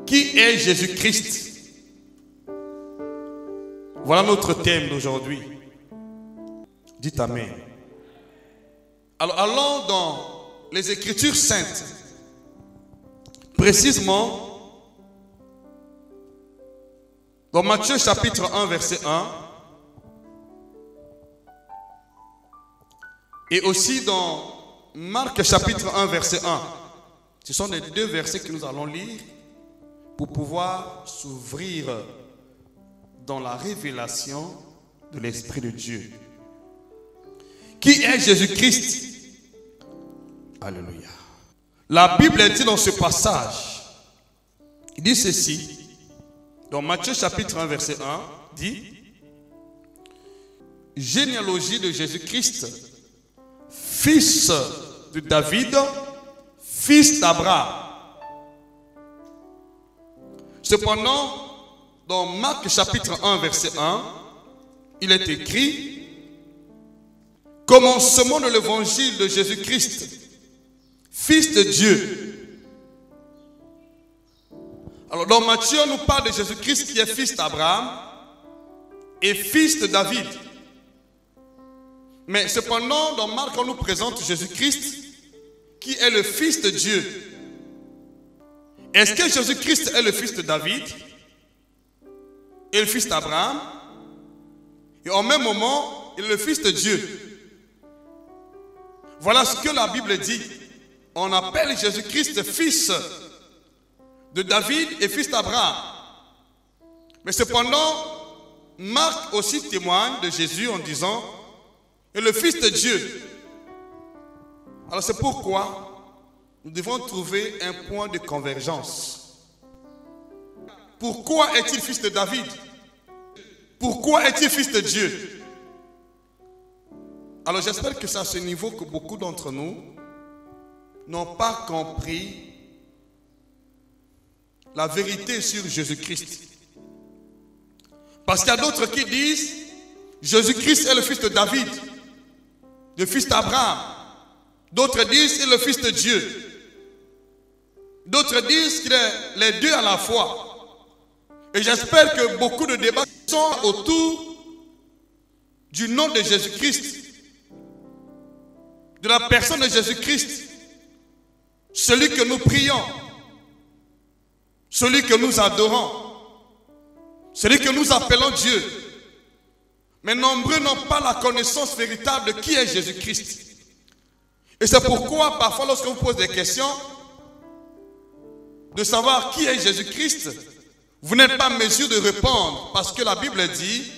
Qui est Jésus-Christ? Voilà notre thème d'aujourd'hui. Dites Amen. Alors allons dans les Écritures saintes. Précisément dans Matthieu chapitre 1 verset 1 et aussi dans Marc chapitre 1 verset 1. Ce sont les deux versets que nous allons lire pour pouvoir s'ouvrir dans la révélation de l'Esprit de Dieu. Qui est Jésus-Christ? Alléluia. La Bible dit dans ce passage, il dit ceci, dans Matthieu chapitre 1 verset 1, dit: généalogie de Jésus-Christ, fils de David, fils d'Abraham. Cependant, dans Marc chapitre 1 verset 1, il est écrit: commencement de l'évangile de Jésus-Christ, fils de Dieu. Alors dans Matthieu, on nous parle de Jésus-Christ qui est fils d'Abraham et fils de David. Mais cependant, dans Marc, on nous présente Jésus-Christ qui est le fils de Dieu. Est-ce que Jésus-Christ est le fils de David et le fils d'Abraham? Et en même moment, il est le fils de Dieu. Voilà ce que la Bible dit. On appelle Jésus-Christ fils de David et fils d'Abraham. Mais cependant, Marc aussi témoigne de Jésus en disant: et le fils de Dieu. Alors c'est pourquoi nous devons trouver un point de convergence. Pourquoi est-il fils de David? Pourquoi est-il fils de Dieu? Alors j'espère que c'est à ce niveau que beaucoup d'entre nous n'ont pas compris la vérité sur Jésus-Christ. Parce qu'il y a d'autres qui disent: Jésus-Christ est le fils de David, le fils d'Abraham. D'autres disent qu'il est le fils de Dieu. D'autres disent qu'il est les deux à la fois. Et j'espère que beaucoup de débats sont autour du nom de Jésus-Christ, de la personne de Jésus-Christ, celui que nous prions, celui que nous adorons, celui que nous appelons Dieu. Mais nombreux n'ont pas la connaissance véritable de qui est Jésus-Christ. Et c'est pourquoi parfois lorsqu'on pose des questions de savoir qui est Jésus-Christ, vous n'êtes pas en mesure de répondre, parce que la Bible dit: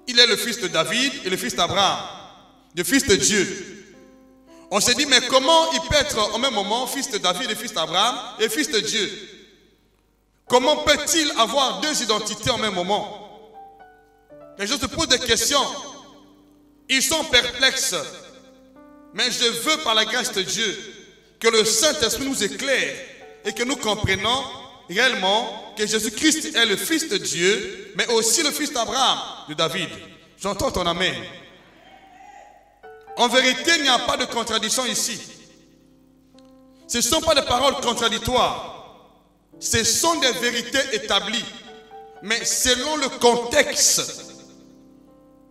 il est le fils de David et le fils d'Abraham, le fils de Dieu. On se dit: mais comment il peut être en même moment fils de David et fils d'Abraham et fils de Dieu? Comment peut-il avoir deux identités en même moment? Les gens se posent des questions. Ils sont perplexes. Mais je veux, par la grâce de Dieu, que le Saint-Esprit nous éclaire et que nous comprenions réellement que Jésus-Christ est le Fils de Dieu, mais aussi le fils d'Abraham, de David. J'entends ton amen. En vérité, il n'y a pas de contradiction ici. Ce ne sont pas des paroles contradictoires. Ce sont des vérités établies. Mais selon le contexte,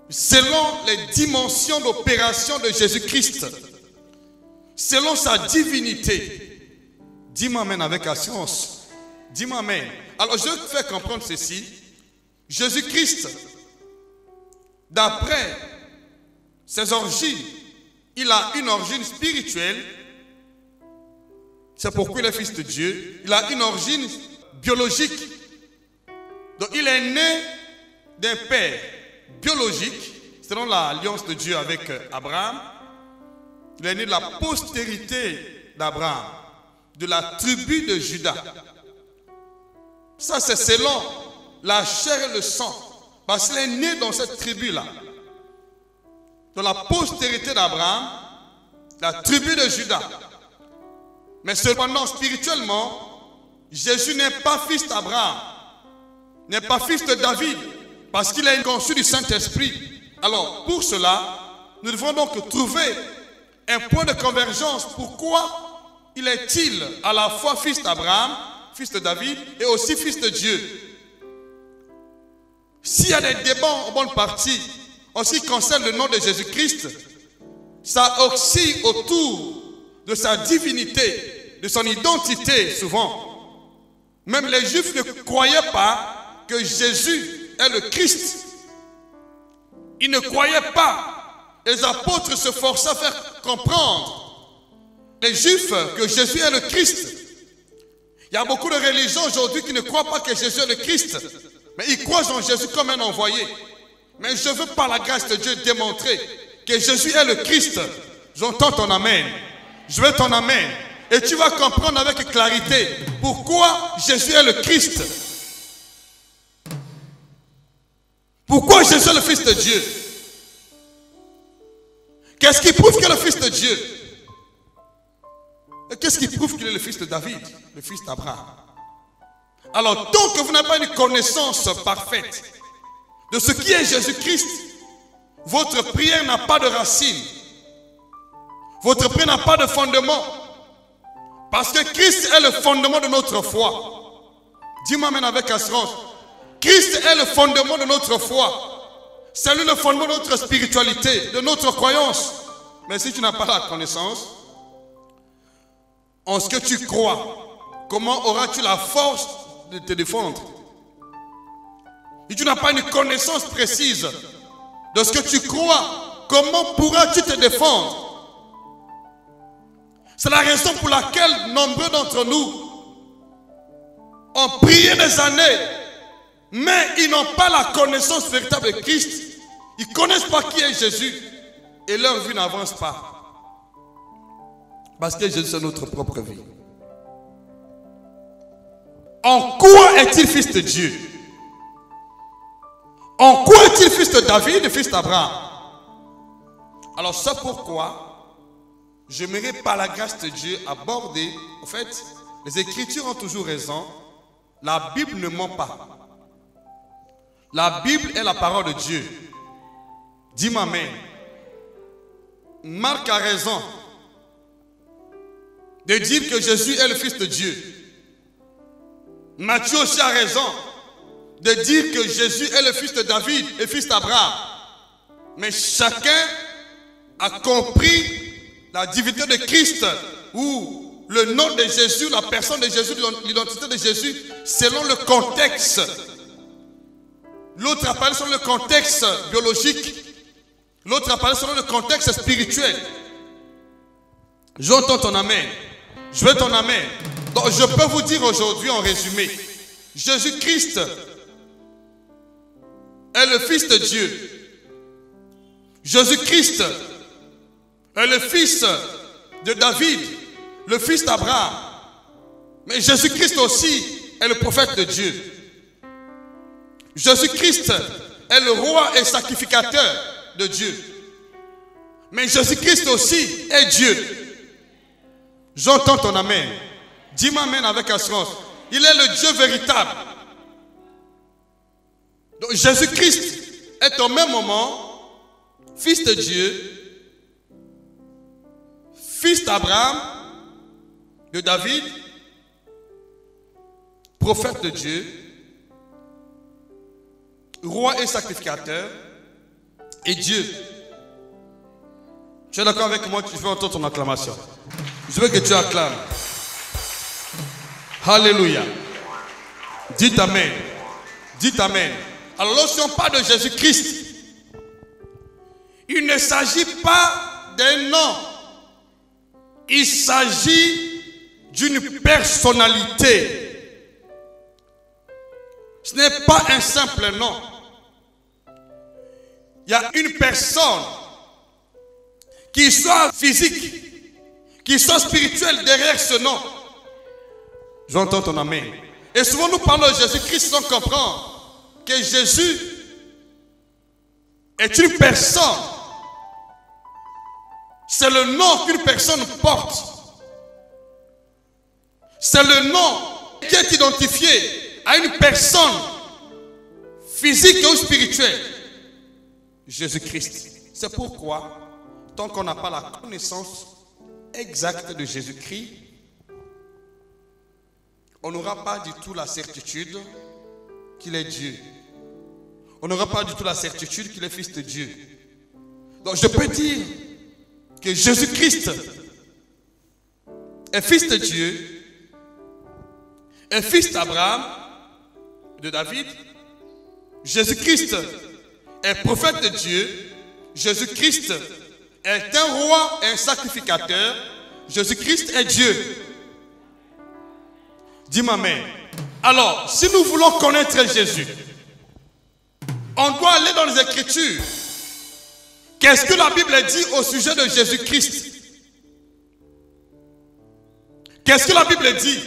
selon les dimensions d'opération de Jésus-Christ, selon sa divinité. Dis-moi amen avec assurance. Dis-moi amen. Alors je te fais comprendre ceci. Jésus-Christ, d'après ses origines, il a une origine spirituelle. C'est pourquoi il est fils de Dieu. Il a une origine biologique. Donc il est né d'un père biologique, selon l'alliance de Dieu avec Abraham. Il est né de la postérité d'Abraham, de la tribu de Juda. Ça, c'est selon la chair et le sang, parce qu'il est né dans cette tribu-là, dans la postérité d'Abraham, la tribu de Juda. Mais cependant, spirituellement, Jésus n'est pas fils d'Abraham, n'est pas fils de David, parce qu'il est conçu du Saint-Esprit. Alors, pour cela, nous devons donc trouver un point de convergence. Pourquoi il est-il à la fois fils d'Abraham, fils de David, et aussi fils de Dieu. S'il y a des débats en bonne partie, en ce qui concerne le nom de Jésus-Christ, ça oscille autour de sa divinité, de son identité souvent. Même les Juifs ne croyaient pas que Jésus est le Christ. Ils ne croyaient pas. Les apôtres se forçaient à faire comprendre les Juifs que Jésus est le Christ. Il y a beaucoup de religions aujourd'hui qui ne croient pas que Jésus est le Christ. Mais ils croient en Jésus comme un envoyé. Mais je veux par la grâce de Dieu démontrer que Jésus est le Christ. J'entends ton amen. Je veux ton amen. Et tu vas comprendre avec clarité pourquoi Jésus est le Christ. Pourquoi Jésus est le Fils de Dieu. Qu'est-ce qui prouve qu'il est le Fils de Dieu? Et qu'est-ce qui prouve qu'il est le Fils de David, le fils d'Abraham? Alors, tant que vous n'avez pas une connaissance parfaite de ce qui est Jésus-Christ, votre prière n'a pas de racine. Votre prière n'a pas de fondement. Parce que Christ est le fondement de notre foi. Dis-moi maintenant avec assurance. Christ est le fondement de notre foi. C'est lui le fondement de notre spiritualité, de notre croyance. Mais si tu n'as pas la connaissance en ce que tu crois, comment auras-tu la force de te défendre? Si tu n'as pas une connaissance précise de ce que tu crois, comment pourras-tu te défendre? C'est la raison pour laquelle nombreux d'entre nous ont prié des années, mais ils n'ont pas la connaissance véritable de Christ. Ils ne connaissent pas qui est Jésus et leur vie n'avance pas. Parce que Jésus est notre propre vie. En quoi est-il fils de Dieu? En quoi est-il fils de David et fils d'Abraham? Alors c'est pourquoi j'aimerais par la grâce de Dieu aborder, en fait, les Écritures ont toujours raison, la Bible ne ment pas. La Bible est la parole de Dieu. Dis-moi amen. Marc a raison de dire que Jésus est le Fils de Dieu. Matthieu aussi a raison de dire que Jésus est le fils de David et fils d'Abraham. Mais chacun a compris la divinité de Christ ou le nom de Jésus, la personne de Jésus, l'identité de Jésus selon le contexte. L'autre apparaît selon le contexte biologique. L'autre apparaît selon le contexte spirituel. J'entends ton amen. Je veux ton amen. Donc je peux vous dire aujourd'hui en résumé, Jésus-Christ est le Fils de Dieu. Jésus-Christ est le fils de David, le fils d'Abraham. Mais Jésus-Christ aussi est le prophète de Dieu. Jésus-Christ est le roi et sacrificateur de Dieu. Mais Jésus-Christ aussi est Dieu. J'entends ton amen. Dis-moi amen avec assurance. Il est le Dieu véritable. Donc Jésus-Christ est au même moment fils de Dieu, fils d'Abraham, de David, prophète de Dieu, roi et sacrificateur, et Dieu. Tu es d'accord avec moi? Tu veux entendre ton acclamation. Je veux que tu acclames. Alléluia. Dites amen. Dites amen. Alors lorsqu'on parle de Jésus-Christ, il ne s'agit pas d'un nom. Il s'agit d'une personnalité. Ce n'est pas un simple nom. Il y a une personne qui soit physique, qui soit spirituelle derrière ce nom. J'entends ton amen. Et souvent nous parlons de Jésus-Christ sans comprendre que Jésus est une personne. C'est le nom qu'une personne porte. C'est le nom qui est identifié à une personne physique ou spirituelle. Jésus-Christ. C'est pourquoi, tant qu'on n'a pas la connaissance exacte de Jésus-Christ, on n'aura pas du tout la certitude qu'il est Dieu. On n'aura pas du tout la certitude qu'il est fils de Dieu. Donc je peux dire que Jésus-Christ est fils de Dieu, est fils d'Abraham, de David. Jésus-Christ est prophète de Dieu. Jésus-Christ est un roi et un sacrificateur. Jésus-Christ est Dieu. Dis-moi amen. Alors, si nous voulons connaître Jésus, on doit aller dans les Écritures. Qu'est-ce que la Bible dit au sujet de Jésus-Christ? Qu'est-ce que la Bible dit?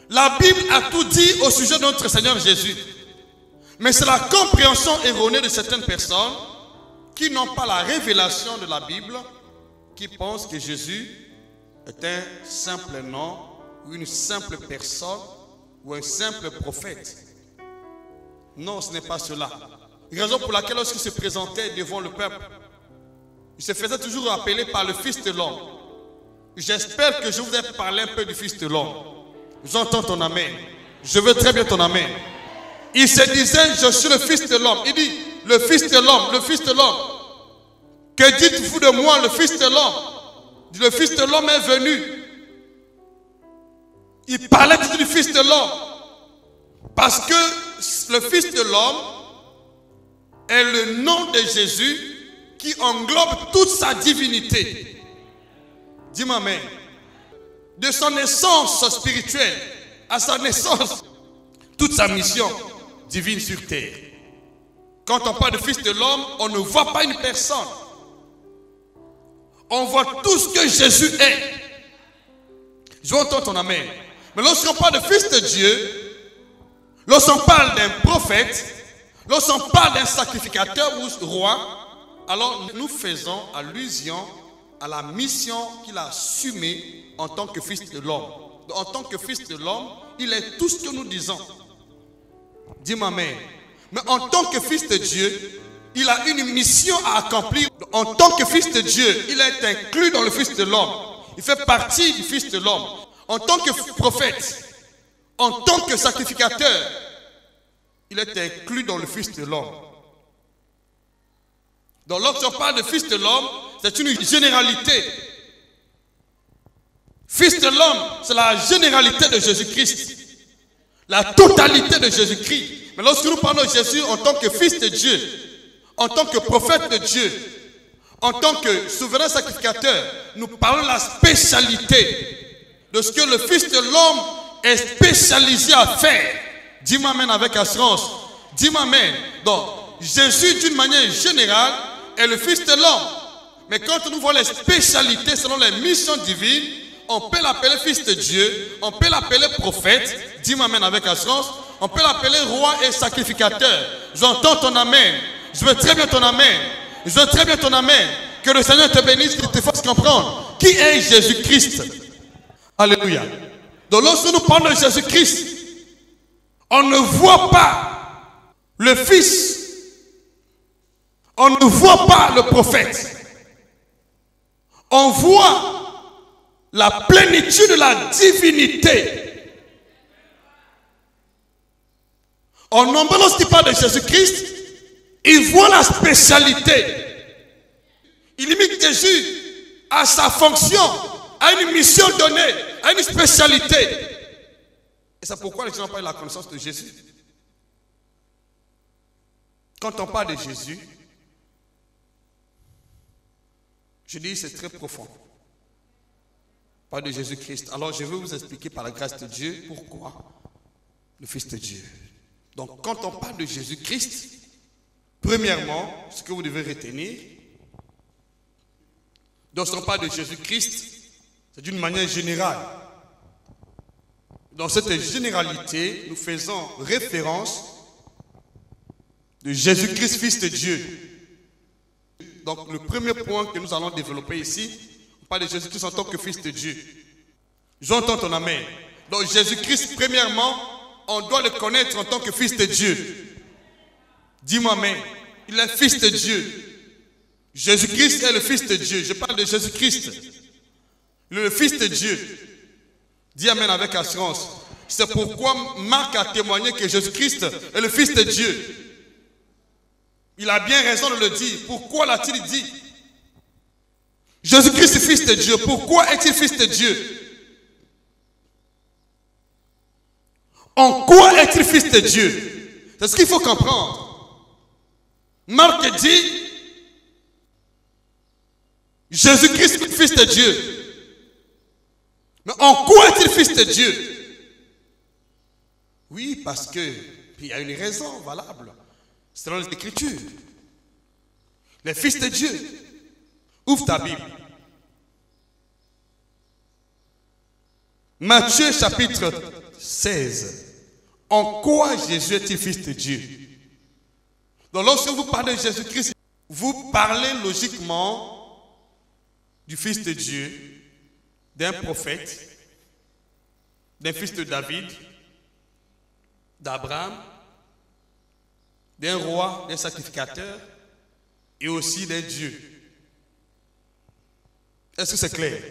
La Bible a tout dit au sujet de notre Seigneur Jésus. Mais c'est la compréhension erronée de certaines personnes qui n'ont pas la révélation de la Bible, qui pensent que Jésus est un simple nom, ou une simple personne, ou un simple prophète. Non, ce n'est pas cela. Raison pour laquelle lorsqu'il se présentait devant le peuple, il se faisait toujours appeler par le Fils de l'homme. J'espère que je vous ai parlé un peu du Fils de l'homme. J'entends ton amen. Je veux très bien ton amen. Il se disait, je suis le Fils de l'homme. Il dit, le Fils de l'homme, le Fils de l'homme. Que dites-vous de moi, le Fils de l'homme? Le Fils de l'homme est venu. Il parlait du Fils de l'homme. Parce que le Fils de l'homme est le nom de Jésus qui englobe toute sa divinité. Dis-moi amen. De son naissance spirituelle à sa naissance, toute sa mission divine sur terre. Quand on parle de Fils de l'homme, on ne voit pas une personne. On voit tout ce que Jésus est. Je veux entendre ton amen. Mais lorsqu'on parle de Fils de Dieu, lorsqu'on parle d'un prophète, lorsqu'on parle d'un sacrificateur ou roi, alors nous faisons allusion à la mission qu'il a assumée en tant que Fils de l'homme. En tant que Fils de l'homme, il est tout ce que nous disons. Dis-moi amen. Mais en tant que Fils de Dieu, il a une mission à accomplir. En tant que Fils de Dieu, il est inclus dans le Fils de l'homme. Il fait partie du Fils de l'homme. En tant que prophète, en tant que sacrificateur, il est inclus dans le Fils de l'homme. Donc lorsqu'on parle de Fils de l'homme, c'est une généralité. Fils de l'homme, c'est la généralité de Jésus-Christ. La totalité de Jésus-Christ. Mais lorsque nous parlons de Jésus en tant que Fils de Dieu, en tant que prophète de Dieu, en tant que souverain sacrificateur, nous parlons de la spécialité de ce que le Fils de l'homme est spécialisé à faire. Dis-moi amen avec assurance. Dis-moi amen. Donc, Jésus d'une manière générale est le Fils de l'homme. Mais quand nous voyons les spécialités selon les missions divines, on peut l'appeler Fils de Dieu, on peut l'appeler prophète. Dis-moi amen avec assurance. On peut l'appeler roi et sacrificateur. J'entends ton amen. Je veux très bien ton amen. Je veux très bien ton amen. Que le Seigneur te bénisse, qu'il te fasse comprendre. Qui est Jésus-Christ? Alléluia. Donc lorsque nous parlons de Jésus-Christ, on ne voit pas le Fils. On ne voit pas le prophète. On voit la plénitude de la divinité. En nombre, lorsqu'il parle de Jésus-Christ, il voit la spécialité. Il limite Jésus à sa fonction, à une mission donnée, à une spécialité. Et c'est pourquoi les gens n'ont pas eu la connaissance de Jésus. Quand on parle de Jésus, je dis c'est très profond. On parle de Jésus-Christ. Alors je vais vous expliquer par la grâce de Dieu pourquoi le Fils de Dieu. Donc quand on parle de Jésus-Christ, premièrement, ce que vous devez retenir, lorsqu'on parle de Jésus-Christ, c'est d'une manière générale. Dans cette généralité, nous faisons référence de Jésus-Christ, Fils de Dieu. Donc le premier point que nous allons développer ici, on parle de Jésus-Christ en tant que Fils de Dieu. J'entends ton amen. Donc Jésus-Christ, premièrement, on doit le connaître en tant que Fils de Dieu. Dis-moi amen. Il est Fils de Dieu. Jésus-Christ est le Fils de Dieu. Je parle de Jésus-Christ. Il est le Fils de Dieu. Dis amen avec assurance. C'est pourquoi Marc a témoigné que Jésus-Christ est le Fils de Dieu. Il a bien raison de le dire. Pourquoi l'a-t-il dit? Jésus-Christ est Fils de Dieu. Pourquoi est-il Fils de Dieu? En quoi est-il Fils de Dieu? C'est ce qu'il faut comprendre. Marc dit Jésus-Christ est Fils de Dieu. Mais en quoi est-il Fils de Dieu? Oui, parce que il y a une raison valable. Selon les Écritures. Les fils de Dieu. Ouvre ta Bible. Matthieu chapitre 16. En quoi Jésus est-il Fils de Dieu? Donc lorsque vous parlez de Jésus-Christ, vous parlez logiquement du Fils de Dieu, d'un prophète, d'un fils de David, d'Abraham, d'un roi, d'un sacrificateur et aussi d'un Dieu. Est-ce que c'est clair?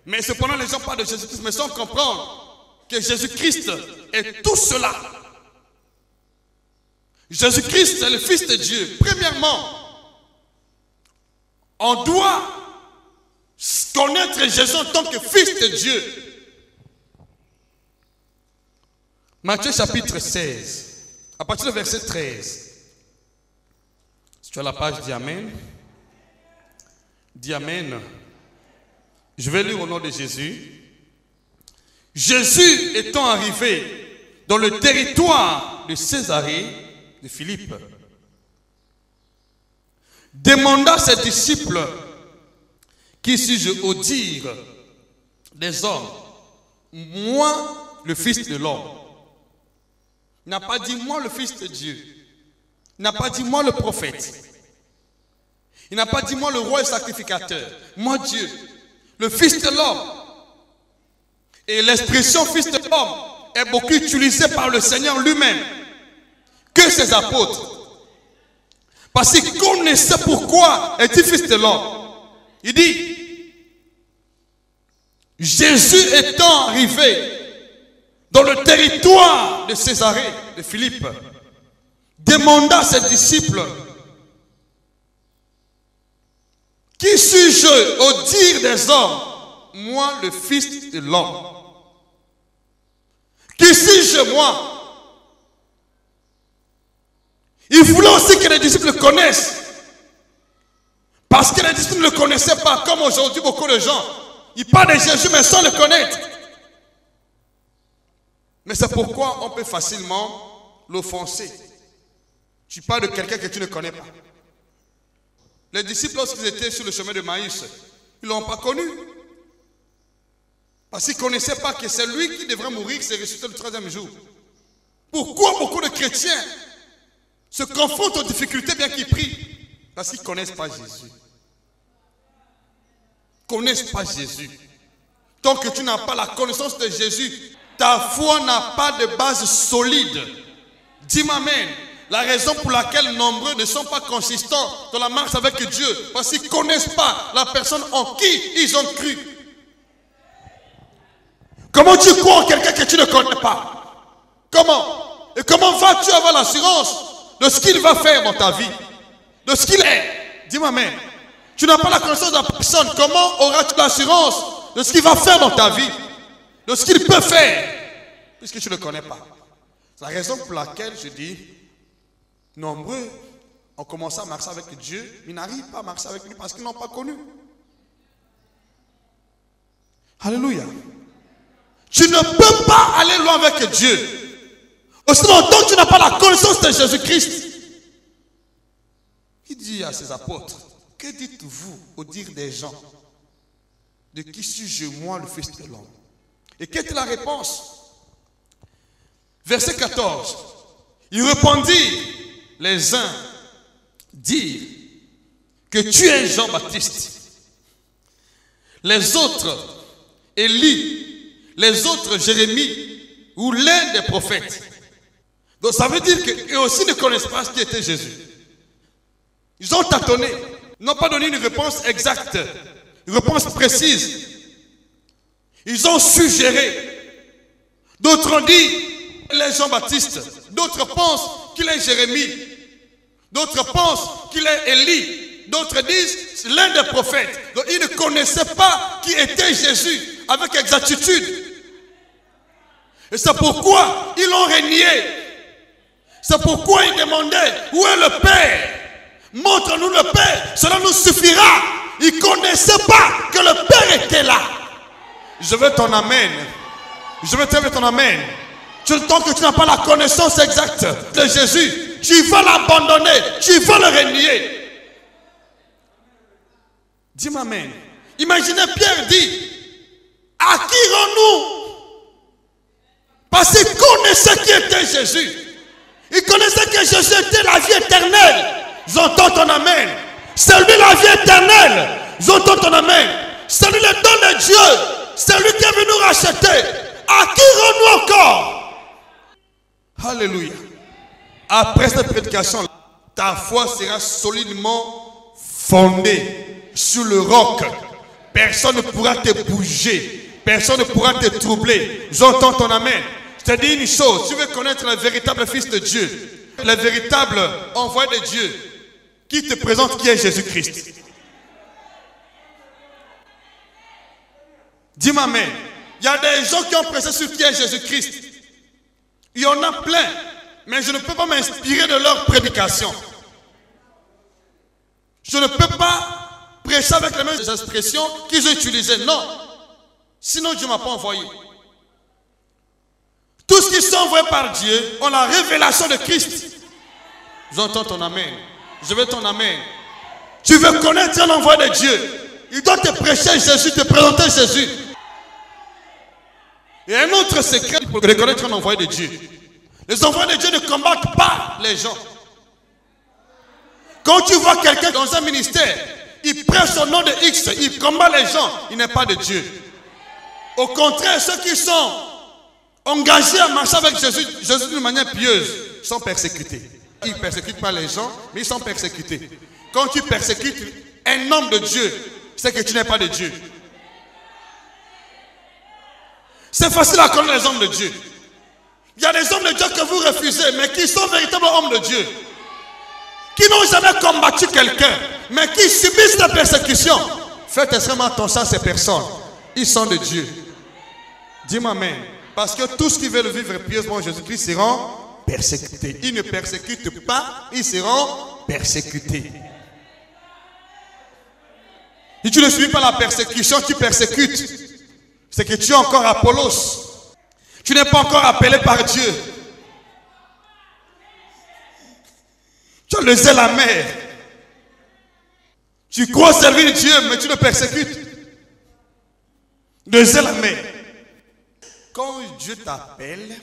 Mais cependant, les gens parlent de Jésus-Christ, mais sans comprendre que Jésus-Christ est tout cela. Jésus-Christ est le Fils de Dieu. Premièrement, on doit connaître Jésus en tant que Fils de Dieu. Matthieu chapitre 16, à partir du verset 13. Si tu as la page, dis Amen. Dis Amen. Je vais lire au nom de Jésus. Jésus étant arrivé dans le territoire de Césarée de Philippe, demanda à ses disciples: qui suis-je au dire des hommes? Moi, le Fils de l'homme. Il n'a pas dit moi le Fils de Dieu. Il n'a pas dit moi le prophète. Il n'a pas dit moi le roi et sacrificateur. Moi Dieu, le Fils de l'homme. Et l'expression Fils de l'homme est beaucoup utilisée par le Seigneur lui-même que ses apôtres. Parce qu'ils connaissaient pourquoi est-il Fils de l'homme. Il dit, Jésus étant arrivé dans le territoire de Césarée de Philippe, demanda à ses disciples: qui suis-je au dire des hommes? Moi, le Fils de l'homme. Qui suis-je, moi? Il voulait aussi que les disciples le connaissent. Parce que les disciples ne le connaissaient pas, comme aujourd'hui beaucoup de gens. Ils parlent de Jésus mais sans le connaître. Mais c'est pourquoi on peut facilement l'offenser. Tu parles de quelqu'un que tu ne connais pas. Les disciples, lorsqu'ils étaient sur le chemin de Maïs, ils ne l'ont pas connu. Parce qu'ils ne connaissaient pas que c'est lui qui devrait mourir, qui s'est ressuscité le 3e jour. Pourquoi beaucoup de chrétiens se confrontent aux difficultés bien qu'ils prient? Parce qu'ils ne connaissent pas Jésus. Ils ne connaissent pas Jésus. Tant que tu n'as pas la connaissance de Jésus, ta foi n'a pas de base solide. Dis-moi amen. La raison pour laquelle nombreux ne sont pas consistants dans la marche avec Dieu, parce qu'ils ne connaissent pas la personne en qui ils ont cru. Comment tu crois en quelqu'un que tu ne connais pas? Comment? Et comment vas-tu avoir l'assurance de ce qu'il va faire dans ta vie? De ce qu'il est? Dis-moi amen. Tu n'as pas la connaissance de la personne. Comment auras-tu l'assurance de ce qu'il va faire dans ta vie? De ce qu'il peut faire, puisque tu ne le connais pas. C'est la raison pour laquelle je dis, nombreux ont commencé à marcher avec Dieu, mais ils n'arrivent pas à marcher avec lui parce qu'ils ne l'ont pas connu. Alléluia. Tu ne peux pas aller loin avec Dieu. Aussi longtemps que tu n'as pas la connaissance de Jésus-Christ. Il dit à ses apôtres: que dites-vous au dire des gens? De qui suis-je, moi, le Fils de l'homme? Et quelle est la réponse? Verset 14. Il répondit, les uns dirent que tu es Jean-Baptiste, les autres Élie, les autres Jérémie ou l'un des prophètes. Donc ça veut dire qu'eux aussi ne connaissent pas ce qui était Jésus. Ils ont tâtonné, ils n'ont pas donné une réponse exacte, une réponse précise. Ils ont suggéré. D'autres ont dit qu'il est Jean-Baptiste. D'autres pensent qu'il est Jérémie. D'autres pensent qu'il est Élie. D'autres disent l'un des prophètes. Donc ils ne connaissaient pas qui était Jésus avec exactitude. Et c'est pourquoi ils l'ont renié. C'est pourquoi ils demandaient où est le Père. Montre-nous le Père, cela nous suffira. Ils ne connaissaient pas que le Père était là. Je veux ton amen. Je veux ton amen. Tant que tu n'as pas la connaissance exacte de Jésus, tu vas l'abandonner, tu vas le renier. Dis-moi amen. Imaginez Pierre dit, à qui rend-nous? Parce qu'il connaissait qui était Jésus. Il connaissait que Jésus était la vie éternelle. J'entends ton amen. C'est lui la vie éternelle. J'entends ton amen. C'est lui le don de Dieu. C'est lui qui est venu nous racheter. À qui rend-nous encore? Alléluia. Après cette prédication, ta foi sera solidement fondée sur le roc. Personne ne pourra te bouger. Personne ne pourra te troubler. J'entends ton amen. Je te dis une chose. Tu veux connaître le véritable Fils de Dieu, le véritable envoyé de Dieu, qui te présente qui est Jésus-Christ. Dis-moi amen. Il y a des gens qui ont prêché sur qui est Jésus-Christ. Il y en a plein. Mais je ne peux pas m'inspirer de leur prédication. Je ne peux pas prêcher avec les mêmes expressions qu'ils ont utilisées. Non. Sinon Dieu ne m'a pas envoyé. Tous ceux qui sont envoyés par Dieu ont la révélation de Christ. J'entends ton amen. Je veux ton amen. Tu veux connaître un envoyé de Dieu. Il doit te prêcher Jésus, te présenter Jésus. Et un autre secret pour reconnaître un envoyé de Dieu. Les envoyés de Dieu ne combattent pas les gens. Quand tu vois quelqu'un dans un ministère, il prêche au nom de X, il combat les gens, il n'est pas de Dieu. Au contraire, ceux qui sont engagés à marcher avec Jésus d'une manière pieuse sont persécutés. Ils ne persécutent pas les gens, mais ils sont persécutés. Quand tu persécutes un homme de Dieu, c'est que tu n'es pas de Dieu. C'est facile à connaître les hommes de Dieu. Il y a des hommes de Dieu que vous refusez, mais qui sont véritablement hommes de Dieu. Qui n'ont jamais combattu quelqu'un, mais qui subissent la persécution. Faites extrêmement attention à ces personnes. Ils sont de Dieu. Dis-moi amen. Parce que tous qui veulent vivre pieusement en Jésus-Christ seront persécutés. Ils ne persécutent pas, ils seront persécutés. Si tu ne suis pas la persécution, tu persécutes. C'est que tu es encore Apollos. Tu n'es pas encore appelé par Dieu. Tu as le zèle amer. Tu crois servir Dieu, mais tu le persécutes. Le zèle amer. Quand Dieu t'appelle,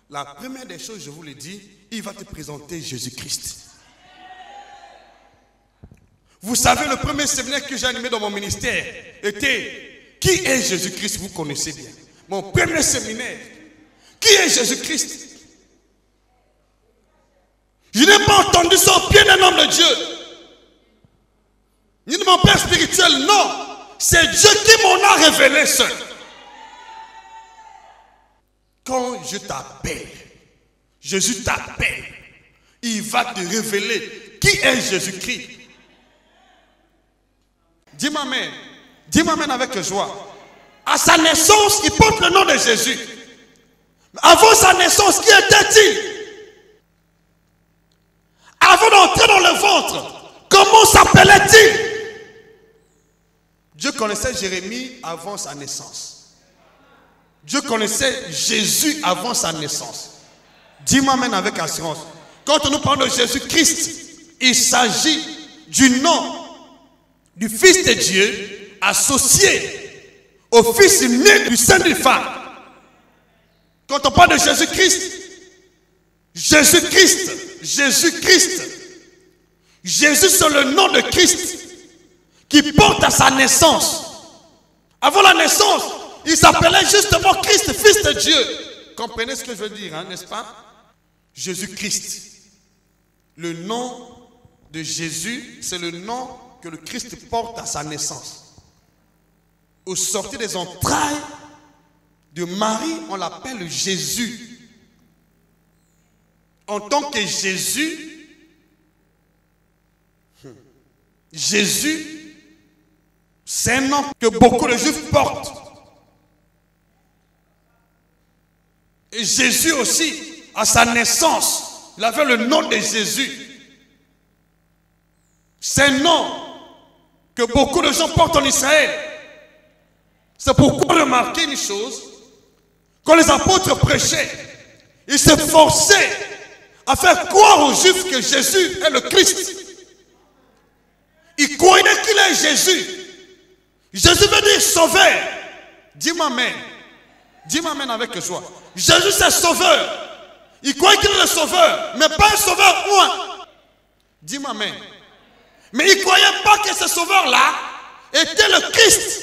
la première des choses, je vous le dis, il va te présenter Jésus-Christ. Vous savez, le premier séminaire que j'ai animé dans mon ministère était « Qui est Jésus-Christ » Vous connaissez bien. Mon premier séminaire. Qui est Jésus-Christ? Je n'ai pas entendu ça au pied d'un homme de Dieu. Ni de mon père spirituel, non. C'est Dieu qui m'en a révélé ça. Quand je t'appelle, Jésus t'appelle, il va te révéler qui est Jésus-Christ. Dis-moi amen. Dis-moi amen avec joie. À sa naissance, il porte le nom de Jésus. Avant sa naissance, qui était-il? Avant d'entrer dans le ventre, comment s'appelait-il? Dieu connaissait Jérémie avant sa naissance. Dieu connaissait Jésus avant sa naissance. Dis-moi amen avec assurance. Quand nous parlons de Jésus-Christ, il s'agit du nom du Fils de Dieu associé au Fils né du sein d'une femme. Quand on parle de Jésus-Christ, Jésus-Christ, Jésus-Christ, Jésus c'est le nom de Christ qui porte à sa naissance. Avant la naissance, il s'appelait justement Christ, Fils de Dieu. Comprenez ce que je veux dire, hein, n'est-ce pas? Jésus-Christ. Le nom de Jésus, c'est le nom que le Christ porte à sa naissance. Au sortir des entrailles de Marie, on l'appelle Jésus. En tant que Jésus, c'est un nom que beaucoup de Juifs portent. Et Jésus aussi, à sa naissance, il avait le nom de Jésus. C'est un nom que beaucoup de gens portent en Israël. C'est pourquoi remarquez une chose, quand les apôtres prêchaient, ils s'efforçaient à faire croire aux Juifs que Jésus est le Christ. Ils croyaient qu'il est Jésus. Jésus veut dire sauveur. Dis-moi amen. Dis-moi amen avec joie. Jésus c'est sauveur. Ils croyaient qu'il est le sauveur, mais pas un sauveur loin. Dis-moi amen. Mais ils ne croyaient pas que ce sauveur-là était le Christ.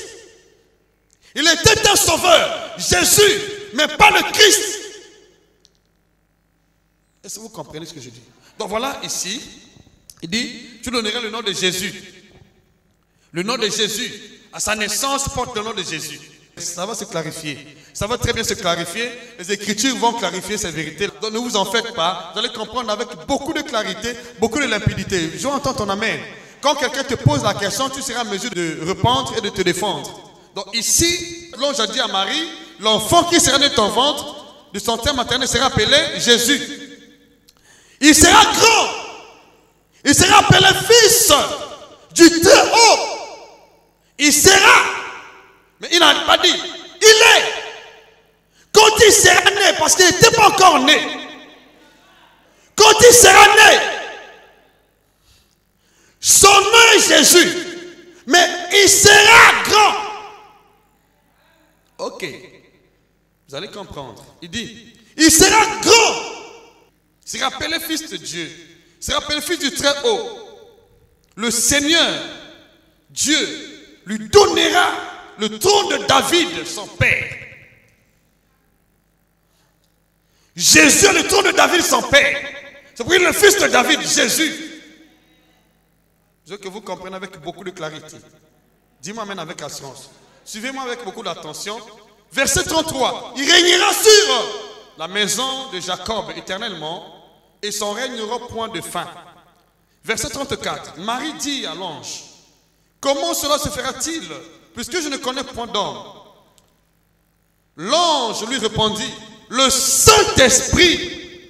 Il était un sauveur, Jésus, mais pas le Christ. Est-ce que vous comprenez ce que je dis? Donc voilà ici, il dit, tu donneras le nom de Jésus. Le nom de Jésus, à sa naissance, porte le nom de Jésus. Ça va se clarifier. Ça va très bien se clarifier. Les Écritures vont clarifier ces vérités. Donc ne vous en faites pas. Vous allez comprendre avec beaucoup de clarité, beaucoup de limpidité. Je entends ton amen. Quand quelqu'un te pose la question, tu seras en mesure de répondre et de te défendre. Donc ici, l'ange a dit à Marie, l'enfant qui sera né de ton ventre, de son terme maternel, sera appelé Jésus. Il sera grand. Il sera appelé fils du Très-Haut. Il sera. Mais il n'a pas dit. Il est. Quand il sera né, parce qu'il n'était pas encore né. Quand il sera né, son nom est Jésus. Mais il sera grand. Ok. Vous allez comprendre. Il dit, il sera grand. Il sera appelé fils de Dieu. Il sera appelé fils du Très-Haut. Le Seigneur, Dieu, lui donnera le trône de David, son père. Jésus est le trône de David, son père. C'est pour le fils de David, Jésus. Je veux que vous compreniez avec beaucoup de clarité. Dis-moi amen avec assurance. Suivez-moi avec beaucoup d'attention. Verset 33. Il régnera sur la maison de Jacob éternellement et son règne n'aura point de fin. Verset 34. Marie dit à l'ange, comment cela se fera-t-il puisque je ne connais point d'homme? L'ange lui répondit, le Saint-Esprit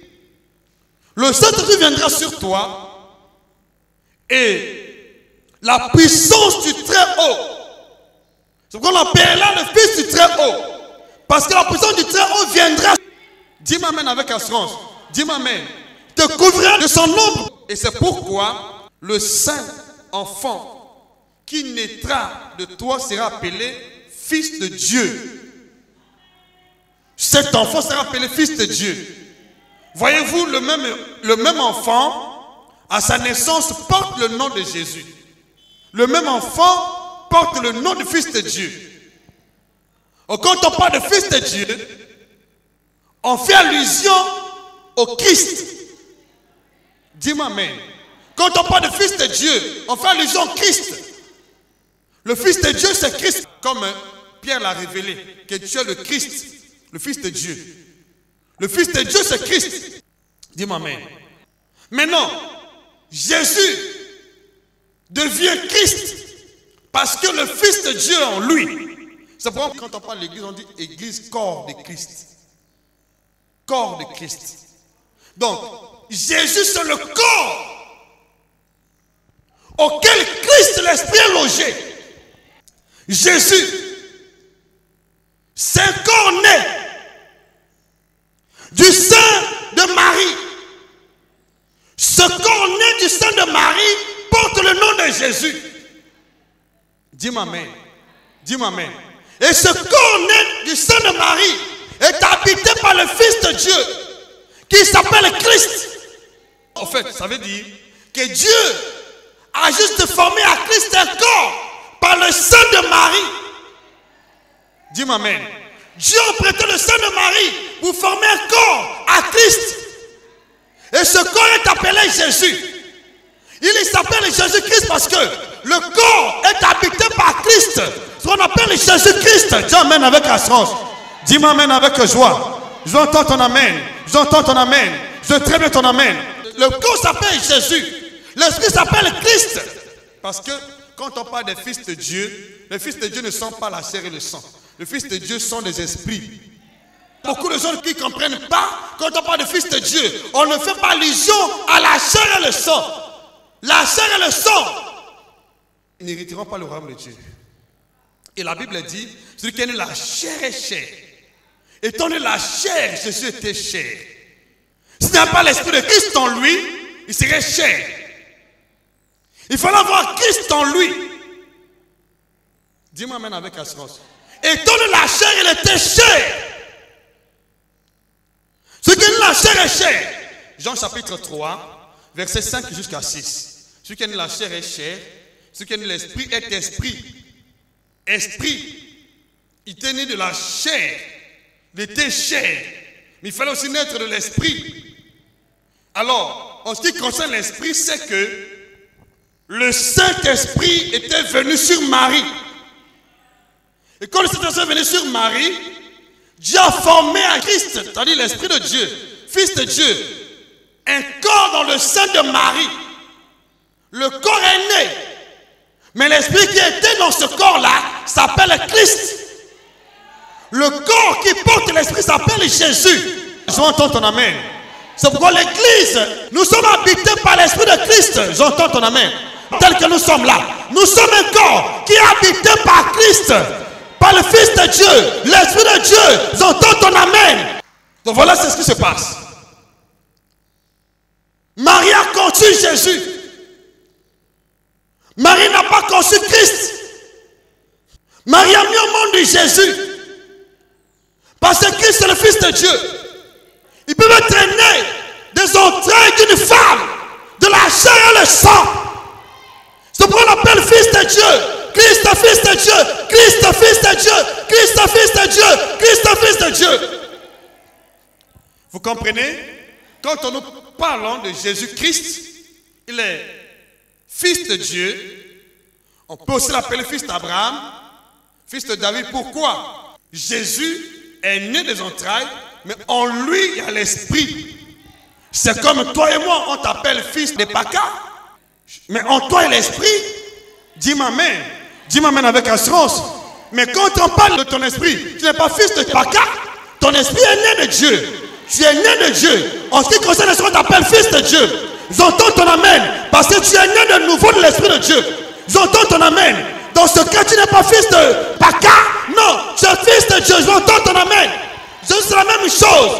viendra sur toi et la puissance du Très-Haut. C'est pourquoi on appellera le Fils du Très-Haut. Parce que la puissance du Très-Haut viendra. Dis-moi amen avec assurance. Dis-moi amen. Te couvrira de son ombre. Et c'est pourquoi le Saint enfant qui naîtra de toi sera appelé Fils de Dieu. Cet enfant sera appelé Fils de Dieu. Voyez-vous, le même enfant, à sa naissance, porte le nom de Jésus. Le même enfant porte le nom de Fils de Dieu. Quand on parle de Fils de Dieu, on fait allusion au Christ. Dis-moi amen. Quand on parle de Fils de Dieu, on fait allusion au Christ. Le Fils de Dieu, c'est Christ. Comme Pierre l'a révélé, que Dieu est le Christ, le Fils de Dieu. Le Fils de Dieu, c'est Christ. Dis-moi amen. Maintenant, Jésus devient Christ parce que le Fils de Dieu est en lui. C'est pourquoi quand on parle de l'église, on dit église corps de Christ. Corps de Christ. Donc, Jésus c'est le corps auquel Christ l'Esprit est logé. Jésus, c'est un corps né du sein de Marie. Ce corps né du sein de Marie porte le nom de Jésus. Dis-moi amen. Dis-moi amen. Et ce corps né du sein de Marie est habité par le Fils de Dieu qui s'appelle Christ. En fait, ça veut dire que Dieu a juste formé à Christ un corps par le sein de Marie. Dis-moi amen. Dieu a prêté le sein de Marie pour former un corps à Christ. Et ce corps est appelé Jésus. Il s'appelle Jésus-Christ parce que le corps est habité par Christ. Ce qu'on appelle Jésus-Christ. Dis amen avec assurance. Dis-moi amen avec joie. J'entends ton amen. J'entends ton amen. Je veux très bien ton amen. Le corps s'appelle Jésus. L'esprit s'appelle Christ. Parce que quand on parle des fils de Dieu, les fils de Dieu ne sont pas la chair et le sang. Les fils de Dieu sont des esprits. Beaucoup de gens qui ne comprennent pas, quand on parle de fils de Dieu, on ne fait pas allusion à la chair et le sang. La chair et le sang n'hériteront pas le royaume de Dieu. Et la Bible dit, celui qui est né la chair est chair. Étant né la chair, Jésus était chair. S'il n'y a pas l'esprit de Christ en lui, il serait chair. Il fallait avoir Christ en lui. Dis-moi amen avec assurance. Étant né la chair, il était chair. Ce qui est né la chair est chair. Jean chapitre 3, verset 5 jusqu'à 6. Ce qui est né la chair est chair. Ce qui est né de l'esprit est esprit. Esprit. Il était né de la chair. Il était chair. Mais il fallait aussi naître de l'esprit. Alors, en ce qui concerne l'esprit, c'est que le Saint-Esprit était venu sur Marie. Et quand le Saint-Esprit est venu sur Marie, Dieu a formé un Christ, c'est-à-dire l'Esprit de Dieu, Fils de Dieu, un corps dans le sein de Marie. Le corps est né. Mais l'Esprit qui était dans ce corps-là s'appelle Christ. Le corps qui porte l'Esprit s'appelle Jésus. J'entends ton amen. C'est pourquoi l'Église, nous sommes habités par l'Esprit de Christ. J'entends ton amen. Tel que nous sommes là. Nous sommes un corps qui est habité par Christ. Par le Fils de Dieu, l'Esprit de Dieu. J'entends ton amen. Donc voilà c'est ce qui se passe. Marie a conçu Jésus. Marie n'a pas conçu Christ. Marie a mis au monde Jésus. Parce que Christ est le Fils de Dieu. Il peut être né des entrailles d'une femme, de la chair et le sang. C'est pourquoi on l'appelle Fils de Dieu. Christ, Fils de Dieu. Christ, Fils de Dieu. Christ, Fils de Dieu. Christ, Fils de Dieu. Vous comprenez? Quand nous parlons de Jésus-Christ, il est Fils de Dieu. On peut aussi l'appeler Fils d'Abraham, Fils de David. Pourquoi? Jésus est né des entrailles, mais en lui, il y a l'Esprit. C'est comme toi et moi, on t'appelle Fils de Paka. Mais en toi, il y a l'Esprit. Dis-moi amen. Dis-moi amen avec assurance. Mais quand on parle de ton esprit, tu n'es pas fils de Paka. Ton esprit est né de Dieu. Tu es né de Dieu. En ce qui concerne l'esprit, on t'appelle fils de Dieu. J'entends ton amen. Parce que tu es né de nouveau de l'esprit de Dieu. J'entends ton amen. Dans ce cas, tu n'es pas fils de Paka. Non, tu es fils de Dieu. J'entends ton amen. C'est la même chose.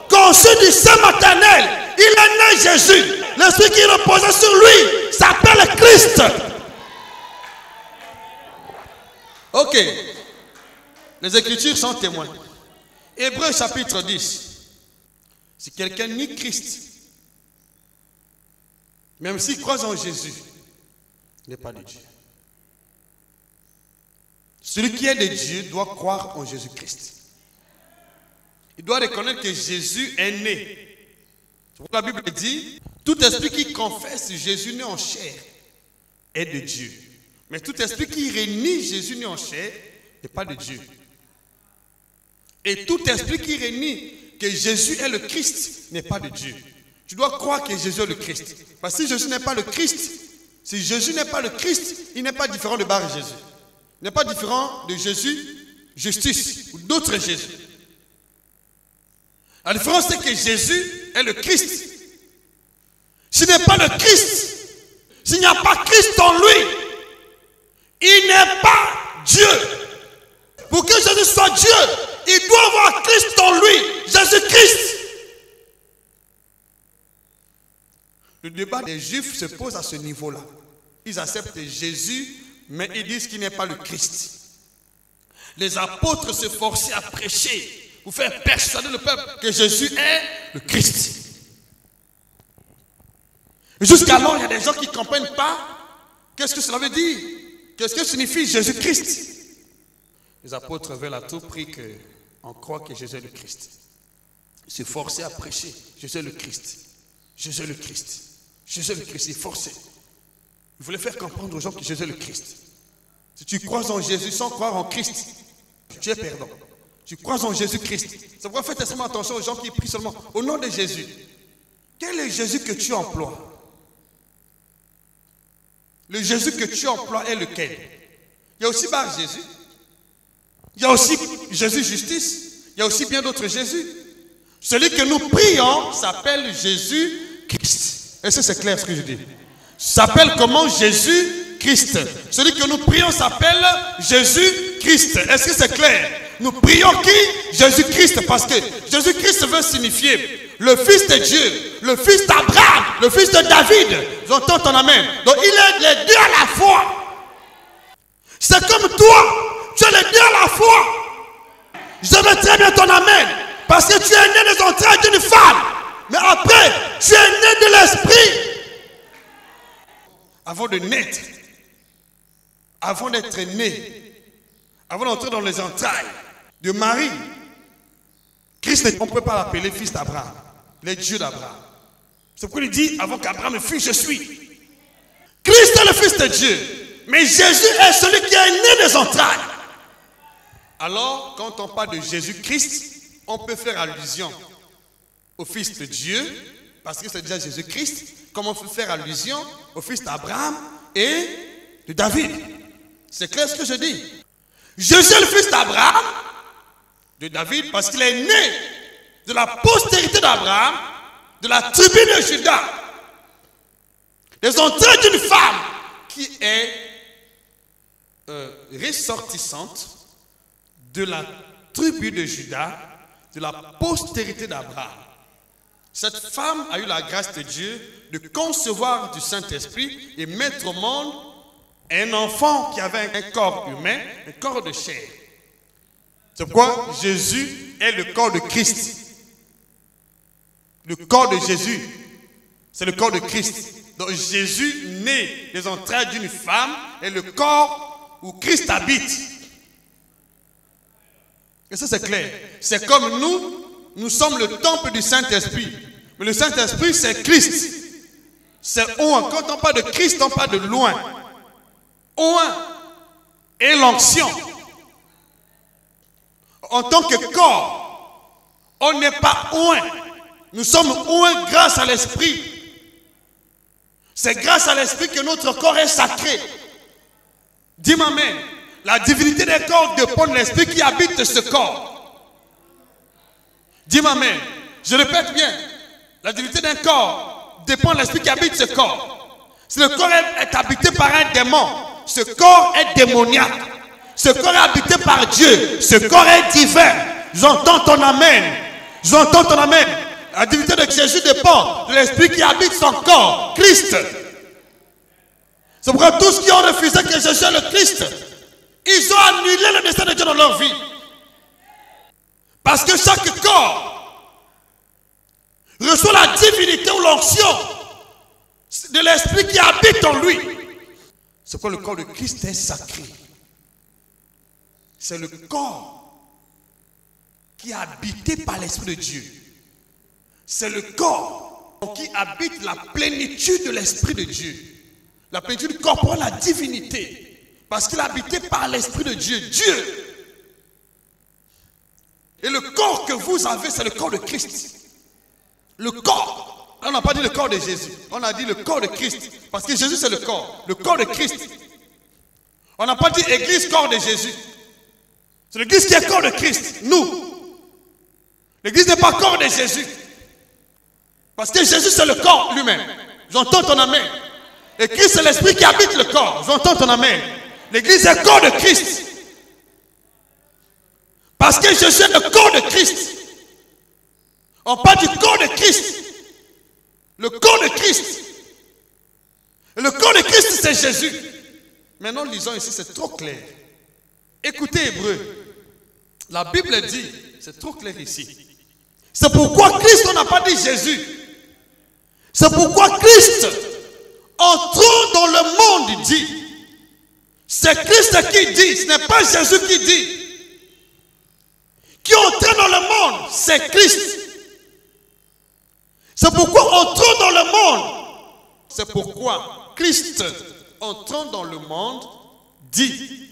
Conçu du sein maternel, il est né Jésus. L'esprit qui reposait sur lui s'appelle Christ. Ok. Les Écritures sont témoins. Hébreux chapitre 10. Si quelqu'un nie Christ, même s'il croit en Jésus, il n'est pas de Dieu. Celui qui est de Dieu doit croire en Jésus-Christ. Il doit reconnaître que Jésus est né. C'est pourquoi la Bible dit, tout esprit qui confesse Jésus né en chair est de Dieu. Mais tout esprit qui renie Jésus né en chair n'est pas de Dieu. Et tout esprit qui renie que Jésus est le Christ n'est pas de Dieu. Tu dois croire que Jésus est le Christ. Parce que si Jésus n'est pas le Christ, si Jésus n'est pas le Christ, il n'est pas différent de Bar Jésus. Il n'est pas différent de Jésus, justice ou d'autres Jésus. La différence c'est que Jésus est le Christ. S'il n'est pas le Christ, s'il n'y a pas Christ en lui, il n'est pas Dieu. Pour que Jésus soit Dieu, il doit avoir Christ en lui, Jésus-Christ. Le débat des Juifs se pose à ce niveau-là. Ils acceptent Jésus, mais ils disent qu'il n'est pas le Christ. Les apôtres se forçaient à prêcher pour faire persuader le peuple que Jésus est le Christ. Jusqu'alors, il y a des gens qui ne comprennent pas qu'est-ce que cela veut dire. Qu'est-ce que signifie Jésus-Christ? Les apôtres veulent à tout prix qu'on croit que Jésus est le Christ. Ils se forçaient à prêcher. Jésus est le Christ. Jésus est le Christ. Jésus est le Christ. Ils forçaient. Ils voulaient faire comprendre aux gens que Jésus est le Christ. Si tu crois en Jésus sans croire en Christ, tu es perdant. Tu crois en Jésus-Christ. C'est pourquoi faites seulement attention aux gens qui prient seulement au nom de Jésus. Quel est Jésus que tu emploies? Le Jésus que tu emploies est lequel? Il y a aussi Bar Jésus. Il y a aussi Jésus Justice. Il y a aussi bien d'autres Jésus. Celui que nous prions s'appelle Jésus-Christ. Est-ce que c'est clair ce que je dis? S'appelle comment? Jésus-Christ. Celui que nous prions s'appelle Jésus-Christ. Est-ce que c'est clair? Nous prions qui? Jésus-Christ, parce que Jésus-Christ veut signifier le Fils de Dieu, le Fils d'Abraham, le Fils de David. J'entends ton amen. Donc il est les deux à la fois. C'est comme toi, tu es les deux à la fois. Je veux très bien ton amen, parce que tu es né des entrailles d'une femme, mais après, tu es né de l'esprit. Avant de naître, avant d'être né, avant d'entrer dans les entrailles de Marie, Christ, on ne peut pas l'appeler fils d'Abraham, les dieux d'Abraham. C'est pourquoi il dit, avant qu'Abraham fût, je suis. Christ est le Fils de Dieu, mais Jésus est celui qui est né des entrailles. Alors, quand on parle de Jésus-Christ, on peut faire allusion au Fils de Dieu, parce que c'est déjà Jésus-Christ, comme on peut faire allusion au Fils d'Abraham et de David. C'est clair ce que je dis? Jésus est le Fils d'Abraham, de David, parce qu'il est né de la postérité d'Abraham, de la tribu de Juda, des entrailles d'une femme qui est ressortissante de la tribu de Juda, de la postérité d'Abraham. Cette femme a eu la grâce de Dieu de concevoir du Saint-Esprit et mettre au monde un enfant qui avait un corps humain, un corps de chair. C'est pourquoi Jésus est le corps de Christ. Le corps de Jésus, c'est le corps de Christ. Donc Jésus, né des entrailles d'une femme, est le corps où Christ habite. Et ça c'est clair. C'est comme nous sommes le temple du Saint-Esprit. Mais le Saint-Esprit c'est Christ. C'est loin. Quand on parle de Christ, on parle de loin. Loin et l'onction. En tant que corps, on n'est pas loin. Nous sommes loin grâce à l'Esprit. C'est grâce à l'Esprit que notre corps est sacré. Dis-moi amen. La divinité des corps dépend de l'Esprit qui habite ce corps. Dis-moi amen. Je répète bien. La divinité d'un corps dépend de l'Esprit qui habite ce corps. Si le corps est habité par un démon, ce corps est démoniaque. Ce corps est habité par Dieu. Ce corps est divin. J'entends ton amen. J'entends ton amen. La divinité de Jésus dépend de l'Esprit qui habite son corps, Christ. C'est pourquoi tous qui ont refusé que Jésus est le Christ, ils ont annulé le dessein de Dieu dans leur vie. Parce que chaque corps reçoit la divinité ou l'onction de l'Esprit qui habite en lui. C'est pourquoi le corps de Christ est sacré. C'est le corps qui est habité par l'Esprit de Dieu. C'est le corps qui habite la plénitude de l'Esprit de Dieu. La plénitude corporelle, la divinité. Parce qu'il est habité par l'Esprit de Dieu. Dieu. Et le corps que vous avez, c'est le corps de Christ. Le corps. On n'a pas dit le corps de Jésus. On a dit le corps de Christ. Parce que Jésus, c'est le corps. Le corps de Christ. On n'a pas dit église, corps de Jésus. C'est l'église qui est corps de Christ. Nous. L'église n'est pas corps de Jésus. Parce que Jésus c'est le corps lui-même. J'entends ton amen. Et Christ c'est l'esprit qui habite le corps. J'entends ton amen. L'église est le corps de Christ. Parce que Jésus est le corps de Christ. On parle du corps de Christ. Le corps de Christ. Et le corps de Christ c'est Jésus. Maintenant lisons ici, c'est trop clair. Écoutez Hébreu. La Bible dit, c'est trop clair ici. C'est pourquoi Christ, on n'a pas dit Jésus. C'est pourquoi Christ, entrant dans le monde, dit. C'est Christ qui dit, ce n'est pas Jésus qui dit. Qui entre dans le monde, c'est Christ. C'est pourquoi entrant dans le monde. C'est pourquoi Christ, entrant dans le monde, dit,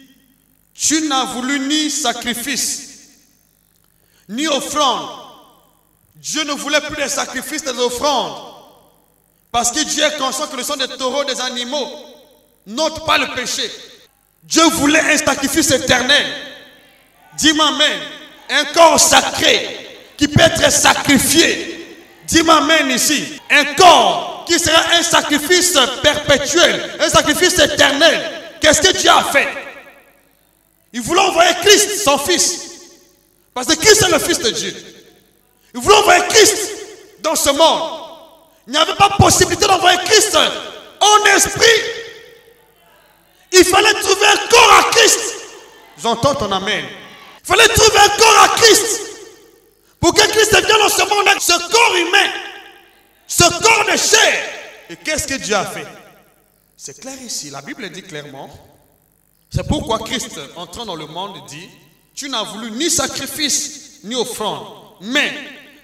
tu n'as voulu ni sacrifice, ni offrande. Dieu ne voulait plus des sacrifices, des offrandes. Parce que Dieu est conscient que le sang des taureaux, des animaux, n'ôte pas le péché. Dieu voulait un sacrifice éternel. Dis-moi amen. Un corps sacré qui peut être sacrifié. Dis-moi amen ici. Un corps qui sera un sacrifice perpétuel, un sacrifice éternel. Qu'est-ce que Dieu a fait? Il voulait envoyer Christ, son fils. Parce que Christ est le fils de Dieu. Il voulait envoyer Christ dans ce monde. Il n'y avait pas possibilité d'envoyer Christ en esprit. Il fallait trouver un corps à Christ. J'entends ton amen. Il fallait trouver un corps à Christ. Pour que Christ vienne dans ce monde avec ce corps humain. Ce corps de chair. Et qu'est-ce que Dieu a fait? C'est clair ici. La Bible dit clairement. C'est pourquoi Christ, entrant dans le monde, dit: tu n'as voulu ni sacrifice, ni offrande. Mais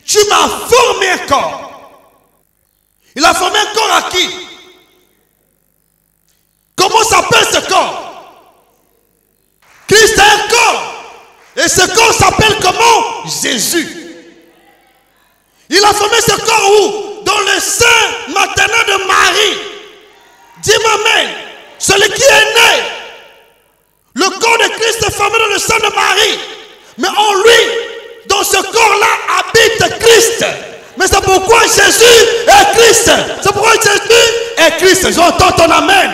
tu m'as formé un corps. Il a formé un corps à qui? Comment s'appelle ce corps? Christ a un corps. Et ce corps s'appelle comment? Jésus. Il a formé ce corps où? Dans le sein maternel de Marie. Dis-moi amen. Celui qui est né. Le corps de Christ est formé dans le sein de Marie. Mais en lui, dans ce corps-là, habite Christ. Mais c'est pourquoi Jésus est Christ. C'est pourquoi Jésus est Christ. J'entends ton amen.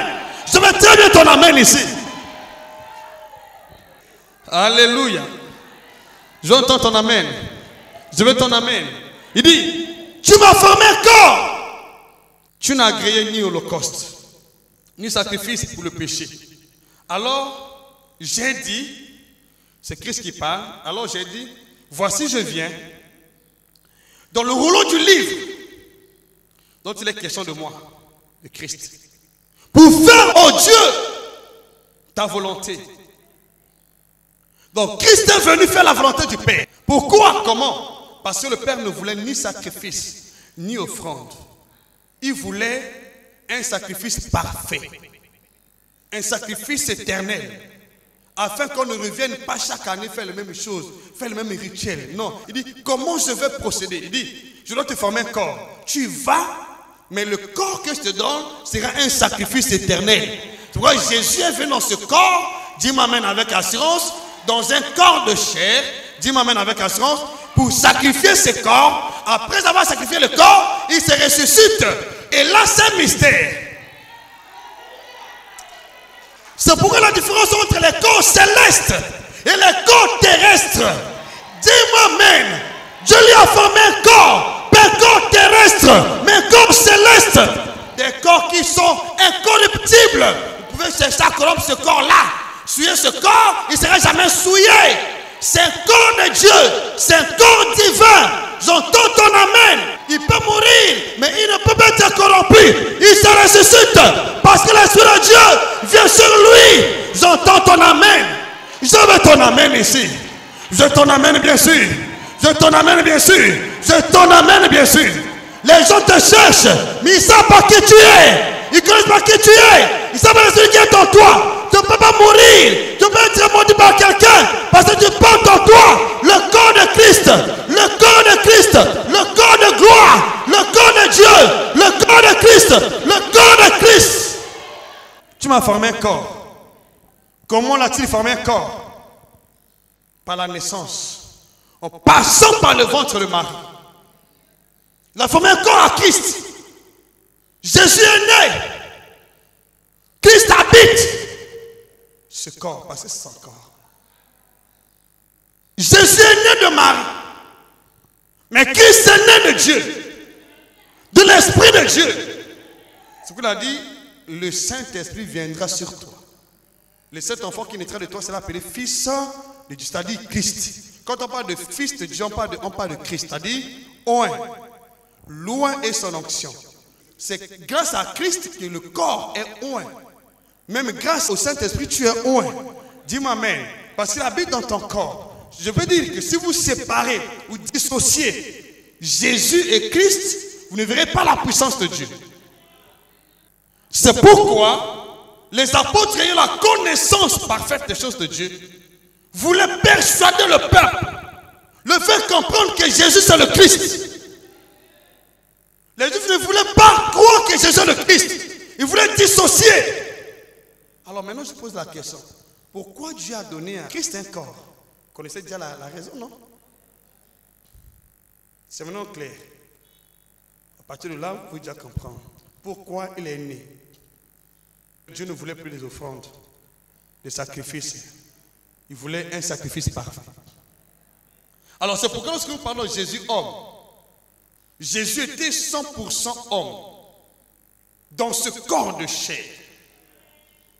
Je mets très bien ton amen ici. Alléluia. J'entends ton amen. Je veux ton amen. Il dit: tu m'as formé un corps. Tu n'as agréé ni holocauste, ni sacrifice pour le péché. Alors, j'ai dit, c'est Christ qui parle. Alors j'ai dit: voici je viens. Dans le rouleau du livre dont il est question de moi, de Christ, pour faire, oh Dieu, ta volonté. Donc Christ est venu faire la volonté du Père. Pourquoi? Comment? Parce que le Père ne voulait ni sacrifice, ni offrande. Il voulait un sacrifice parfait. Un sacrifice éternel. Afin qu'on ne revienne pas chaque année faire les mêmes choses, faire le même rituel. Non, il dit: comment je vais procéder? Il dit: je dois te former un corps. Tu vas, mais le corps que je te donne sera un sacrifice éternel. Tu vois, Jésus est venu dans ce corps, dis-moi amen avec assurance, dans un corps de chair, dis-moi amen avec assurance, pour sacrifier ce corps. Après avoir sacrifié le corps, il se ressuscite. Et là, c'est un mystère. C'est pourquoi la différence entre les corps célestes et les corps terrestres. Dis-moi amen. Dieu lui a formé un corps, pas un corps terrestre, mais un corps céleste. Des corps qui sont incorruptibles. Vous pouvez chercher à corrompre ce corps-là. Souiller ce corps, il ne sera jamais souillé. C'est un corps de Dieu, c'est un corps divin. J'entends ton amen. Il peut mourir, mais il ne peut pas être corrompu. Il se ressuscite parce que l'Esprit de Dieu vient sur lui. J'entends ton amen. Je veux ton amen ici. Je ton amène bien sûr. Je ton amène bien sûr. Je ton amène bien sûr. Les gens te cherchent, mais ils ne savent pas qui tu es. Ils ne connaissent pas qui tu es. Ils ne savent pas celui qui est en toi. Tu ne peux pas mourir. Tu peux être maudit par quelqu'un parce que tu portes en toi le corps de Christ. Le corps de Christ. Le corps de gloire. Le corps de Dieu. Le corps de Christ. Le corps de Christ. Tu m'as formé un corps. Comment l'a-t-il formé un corps? Par la naissance. En passant par le ventre de Marie. Il a formé un corps à Christ. Jésus est né. Christ habite ce corps, parce que c'est son corps. Jésus est né de Marie. Mais Christ est né de Dieu. De l'Esprit de Dieu. C'est qu'il a dit, le Saint-Esprit viendra sur toi. Le seul enfant qui naîtra de toi sera appelé fils de Dieu, c'est-à-dire Christ. Quand on parle de fils de Dieu, on parle de Christ, c'est-à-dire oint. Loin est son onction. C'est grâce à Christ que le corps est oint. Même grâce au Saint-Esprit, tu es oint. Dis-moi amen. Parce qu'il habite dans ton corps. Je veux dire que si vous séparez ou dissociez Jésus et Christ, vous ne verrez pas la puissance de Dieu. C'est pourquoi les apôtres ayant la connaissance parfaite des choses de Dieu voulaient persuader le peuple. Le faire comprendre que Jésus c'est le Christ. Les Juifs ne voulaient pas croire que Jésus est le Christ. Ils voulaient dissocier. Alors maintenant je pose la question. Pourquoi Dieu a donné à Christ un corps? Vous connaissez déjà la raison, non? C'est maintenant clair. À partir de là, vous pouvez déjà comprendre pourquoi il est né. Dieu ne voulait plus des offrandes, des sacrifices. Il voulait un sacrifice parfait. Alors c'est pourquoi lorsque nous parlons de Jésus homme, Jésus était 100% homme dans ce corps de chair,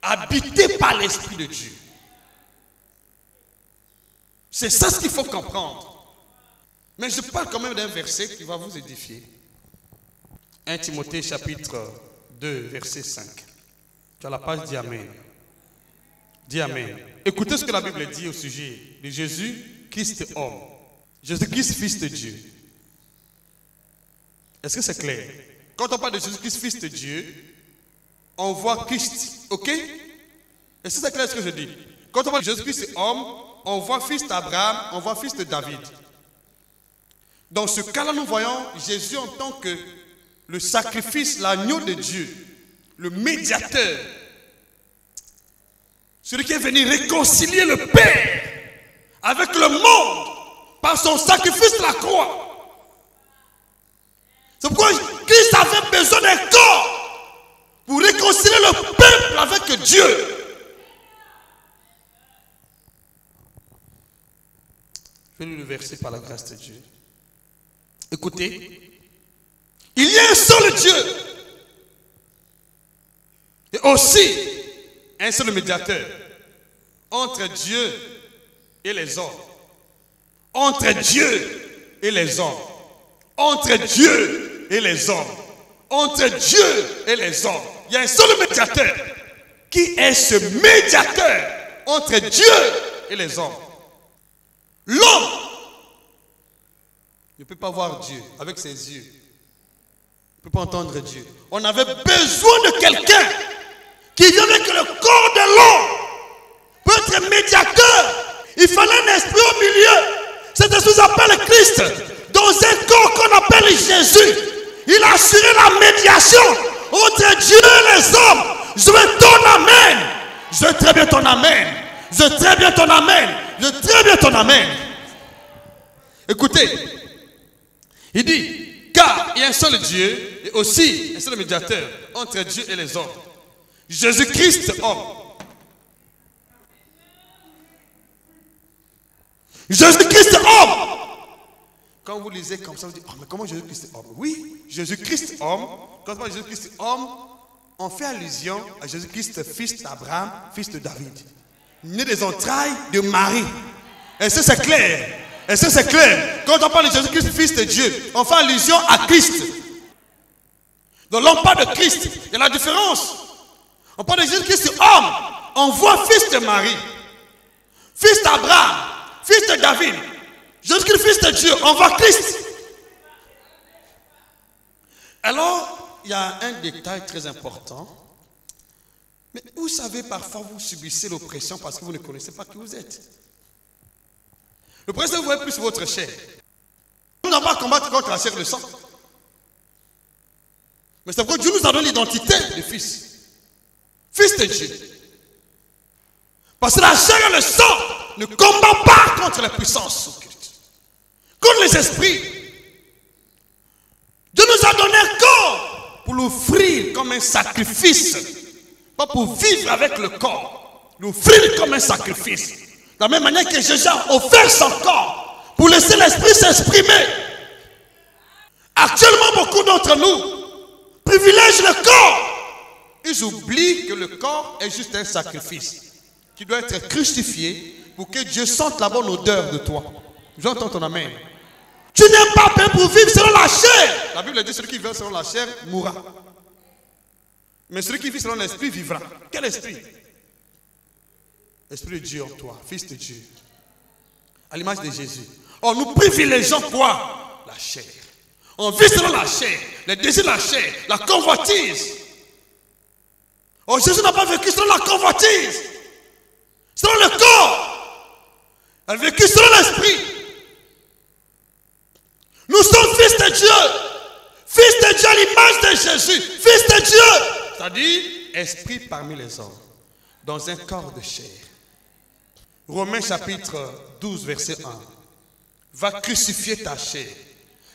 habité par l'Esprit de Dieu. C'est ça ce qu'il faut comprendre. Mais je parle quand même d'un verset qui va vous édifier. 1 Timothée chapitre 2 verset 5. Tu as la page, dis Amen. Dis Amen. Écoutez ce que la Bible dit au sujet de Jésus, Christ homme. Jésus-Christ, fils de Dieu. Est-ce que c'est clair? Quand on parle de Jésus-Christ, fils de Dieu, on voit Christ. Ok? Est-ce que c'est clair ce que je dis? Quand on parle de Jésus-Christ homme, on voit fils d'Abraham, on voit fils de David. Dans ce cas-là, nous voyons Jésus en tant que le sacrifice, l'agneau de Dieu, le médiateur, celui qui est venu réconcilier le Père avec le monde par son sacrifice de la croix. C'est pourquoi Christ avait besoin d'un corps pour réconcilier le peuple avec Dieu. Je vais lire le verset par la grâce de Dieu. Écoutez, il y a un seul Dieu et aussi un seul médiateur entre Dieu et les hommes. Entre Dieu et les hommes. Entre Dieu et les hommes. Entre Dieu et les hommes. Il y a un seul médiateur. Qui est ce médiateur entre Dieu et les hommes? L'homme ne peut pas voir Dieu avec ses yeux. Il ne peut pas entendre Dieu. On avait besoin de quelqu'un qui vient avec le corps de l'homme pour être médiateur. Il fallait un esprit au milieu. Cet esprit s'appelle Christ. Dans un corps qu'on appelle Jésus, il a assuré la médiation entre Dieu et les hommes. Je veux ton amen. Je veux très bien ton amen. Je veux très bien ton amen. Je veux très bien ton amen. Écoutez, il dit, car il y a un seul Dieu et aussi un seul médiateur entre Dieu et les hommes. Jésus-Christ homme. Jésus-Christ homme. Quand vous lisez comme ça, vous dites, oh, mais comment Jésus-Christ homme? Oui, Jésus-Christ homme. Quand on dit Jésus-Christ homme, on fait allusion à Jésus-Christ, fils d'Abraham, fils de David. Né des entrailles de Marie. Est-ce que c'est clair? Est-ce que c'est clair? Quand on parle de Jésus-Christ, fils de Dieu, on fait allusion à Christ. Donc là, on parle de Christ. Il y a la différence. On parle de Jésus-Christ homme. On voit fils de Marie, fils d'Abraham, fils de David. Jésus-Christ, fils de Dieu, on voit Christ. Alors, il y a un détail très important. Mais vous savez, parfois vous subissez l'oppression parce que vous ne connaissez pas qui vous êtes. L'oppression, vous voyez plus votre chair. Nous n'avons pas à combattre contre la chair et le sang. Mais c'est pourquoi Dieu nous a donné l'identité de fils. Fils de Dieu. Parce que la chair et le sang ne combattent pas contre les puissances occultes, contre les esprits. Dieu nous a donné un corps pour l'offrir comme un sacrifice. Pas pour vivre avec le corps. L'offrir comme un sacrifice. De la même manière que Jésus a offert son corps pour laisser l'esprit s'exprimer. Actuellement, beaucoup d'entre nous privilègent le corps. Ils oublient que le corps est juste un sacrifice qui doit être crucifié pour que Dieu sente la bonne odeur de toi. J'entends ton amen. Tu n'es pas fait pour vivre selon la chair. La Bible dit celui qui vit selon la chair mourra. Mais celui qui vit selon l'esprit vivra. Quel esprit? L'esprit de Dieu en toi, fils de Dieu. À l'image de Jésus. Or, nous privilégions quoi? La chair. On vit selon la chair, les désirs de la chair, la convoitise. Or, Jésus n'a pas vécu selon la convoitise, selon le corps. Il a vécu selon l'esprit. Nous sommes fils de Dieu. Fils de Dieu à l'image de Jésus. Fils de Dieu. C'est-à-dire, esprit parmi les hommes. Dans un corps de chair. Romains chapitre 12, verset 1. Va crucifier ta chair.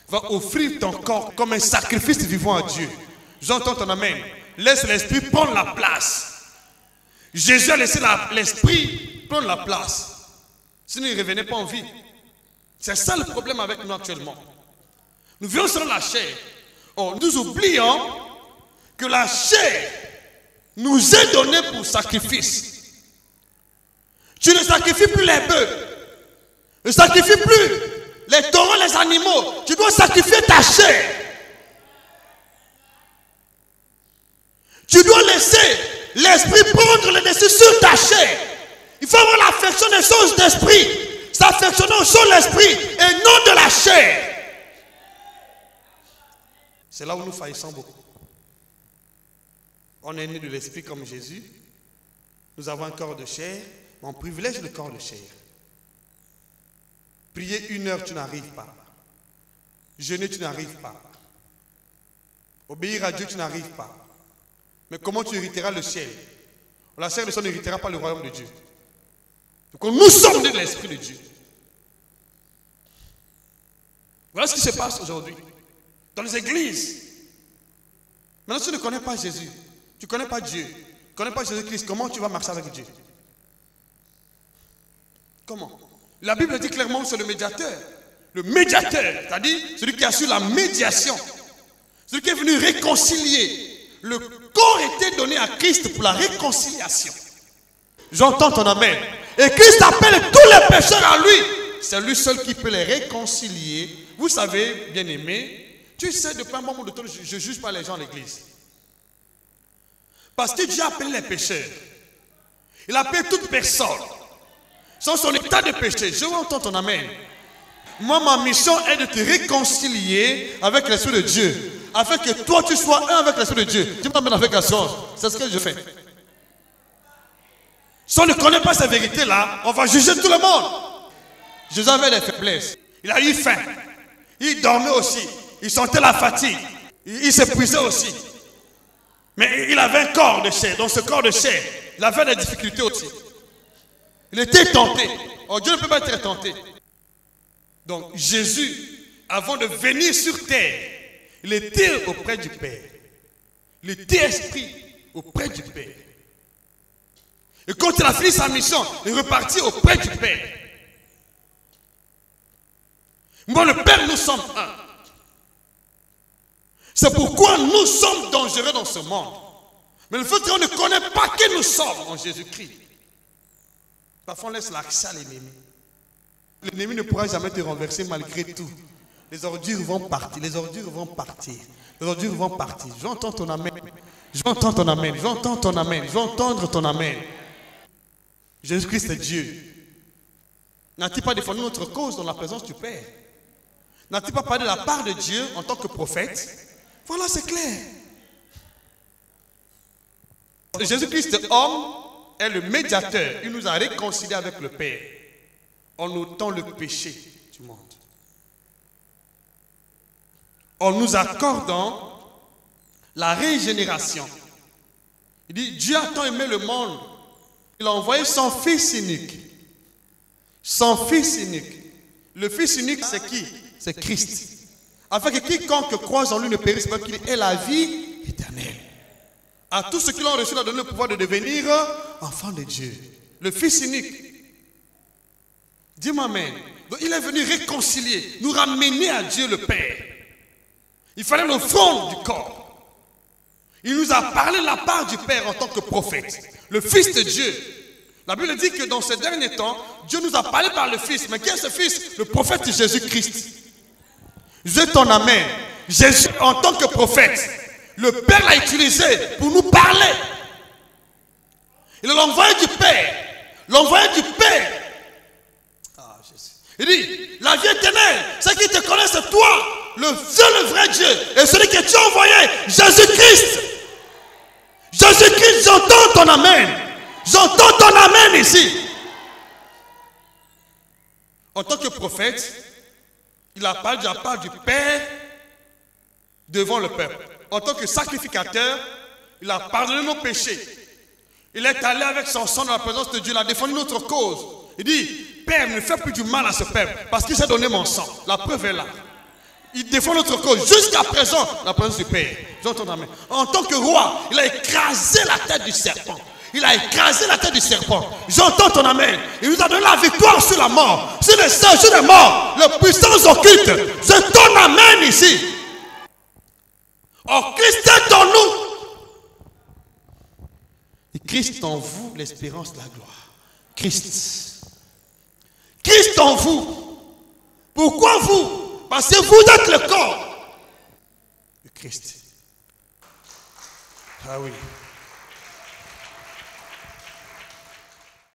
Va offrir ton corps comme un sacrifice vivant à Dieu. J'entends ton amen. Laisse l'esprit prendre la place. Jésus a laissé l'esprit prendre la place. Sinon, il ne revenait pas en vie. C'est ça le problème avec nous actuellement. Nous vivons sur la chair. Or, nous oublions que la chair nous est donnée pour sacrifice. Tu ne sacrifies plus les bœufs. Ne sacrifies plus les taureaux, les animaux. Tu dois sacrifier ta chair. Tu dois laisser l'esprit prendre le dessus sur ta chair. Il faut avoir l'affection des choses d'esprit. S'affectionner aux choses de l'esprit et non de la chair. C'est là où nous faillissons beaucoup. On est né de l'esprit comme Jésus. Nous avons un corps de chair, mais on privilège le corps de chair. Prier 1 heure, tu n'arrives pas. Jeûner, tu n'arrives pas. Obéir à Dieu, tu n'arrives pas. Mais comment tu hériteras le ciel? La chair de son n'héritera pas le royaume de Dieu. Donc nous sommes nés de l'esprit de Dieu. Voilà ce qui se passe aujourd'hui. Dans les églises. Maintenant, si tu ne connais pas Jésus, tu ne connais pas Dieu, tu ne connais pas Jésus-Christ, comment tu vas marcher avec Dieu? Comment? La Bible dit clairement que c'est le médiateur. Le médiateur, c'est-à-dire celui qui assure la médiation. Celui qui est venu réconcilier. Le corps était donné à Christ pour la réconciliation. J'entends ton amen. Et Christ appelle tous les pécheurs à lui. C'est lui seul qui peut les réconcilier. Vous savez, bien-aimé, tu sais, depuis un bon moment de temps, je ne juge pas les gens à l'église. Parce que Dieu a appelé les pécheurs. Il appelle toute personne. Sans son état de péché. Je entends ton amen. Moi, ma mission est de te réconcilier avec l'Esprit de Dieu. Afin que toi, tu sois un avec l'Esprit de Dieu. Tu m'emmènes avec la chose. C'est ce que je fais. Si on ne connaît pas cette vérité-là, on va juger tout le monde. Jésus avait des faiblesses. Il a eu faim. Il dormait aussi. Il sentait la fatigue. Il s'épuisait aussi. Mais il avait un corps de chair. Dans ce corps de chair, il avait des difficultés aussi. Il était tenté. Oh, Dieu ne peut pas être tenté. Donc Jésus, avant de venir sur terre, il était auprès du Père. Il était esprit auprès du Père. Et quand il a fini sa mission, il repartit auprès du Père. Moi, le Père, nous sommes un. C'est pourquoi nous sommes dangereux dans ce monde. Mais le fait qu'on ne connaît pas qui nous sommes en Jésus-Christ. Parfois, on laisse l'accès à l'ennemi. L'ennemi ne pourra jamais te renverser malgré tout. Les ordures vont partir, les ordures vont partir. Les ordures vont partir. J'entends ton amen. J'entends ton amen. J'entends ton amen. Je vais entendre ton amen. Jésus-Christ est Dieu. N'a-t-il pas défendu notre cause dans la présence du Père? N'a-t-il pas parlé de la part de Dieu en tant que prophète? Voilà, c'est clair. Jésus-Christ, homme, est le médiateur. Il nous a réconciliés avec le Père en ôtant le péché du monde. En nous accordant la régénération. Il dit, Dieu a tant aimé le monde, il a envoyé son Fils unique. Son Fils unique. Le Fils unique, c'est qui? C'est Christ. Afin que quiconque croise en lui ne périsse pas, qu'il ait la vie éternelle. À tous ceux qui l'ont reçu, il a donné le pouvoir de devenir enfants de Dieu. Le Fils unique. Dis-moi amen. Donc il est venu réconcilier, nous ramener à Dieu le Père. Il fallait l'offrande du corps. Il nous a parlé de la part du Père en tant que prophète. Le Fils de Dieu. La Bible dit que dans ces derniers temps, Dieu nous a parlé par le Fils. Mais qui est ce Fils? Le prophète Jésus-Christ. Je ton amen. Jésus en tant que prophète. Le Père l'a utilisé pour nous parler. Il l'a envoyé du Père. L'envoyé du Père. Ah, Jésus. Il dit, la vie éternelle, ceux qui te connaissent, c'est toi, le seul vrai Dieu, et celui que tu as envoyé, Jésus-Christ. Jésus-Christ, j'entends ton amen. J'entends ton amen ici. En tant que prophète, Il a parlé de la part du Père devant le peuple. En tant que sacrificateur, il a pardonné nos péchés. Il est allé avec son sang dans la présence de Dieu. Il a défendu notre cause. Il dit, Père, ne fais plus du mal à ce peuple parce qu'il s'est donné mon sang. La preuve est là. Il défend notre cause jusqu'à présent, la présence du Père. J'entends ta main. En tant que roi, il a écrasé la tête du serpent. Il a écrasé la tête du serpent. J'entends ton amen. Il nous a donné la victoire sur la mort, sur les saints, sur les morts, les puissances occultes. Je ton amen ici. Oh, Christ est en nous. Et Christ en vous, l'espérance de la gloire. Christ. Christ en vous. Pourquoi vous? Parce que vous êtes le corps de Christ. Ah oui.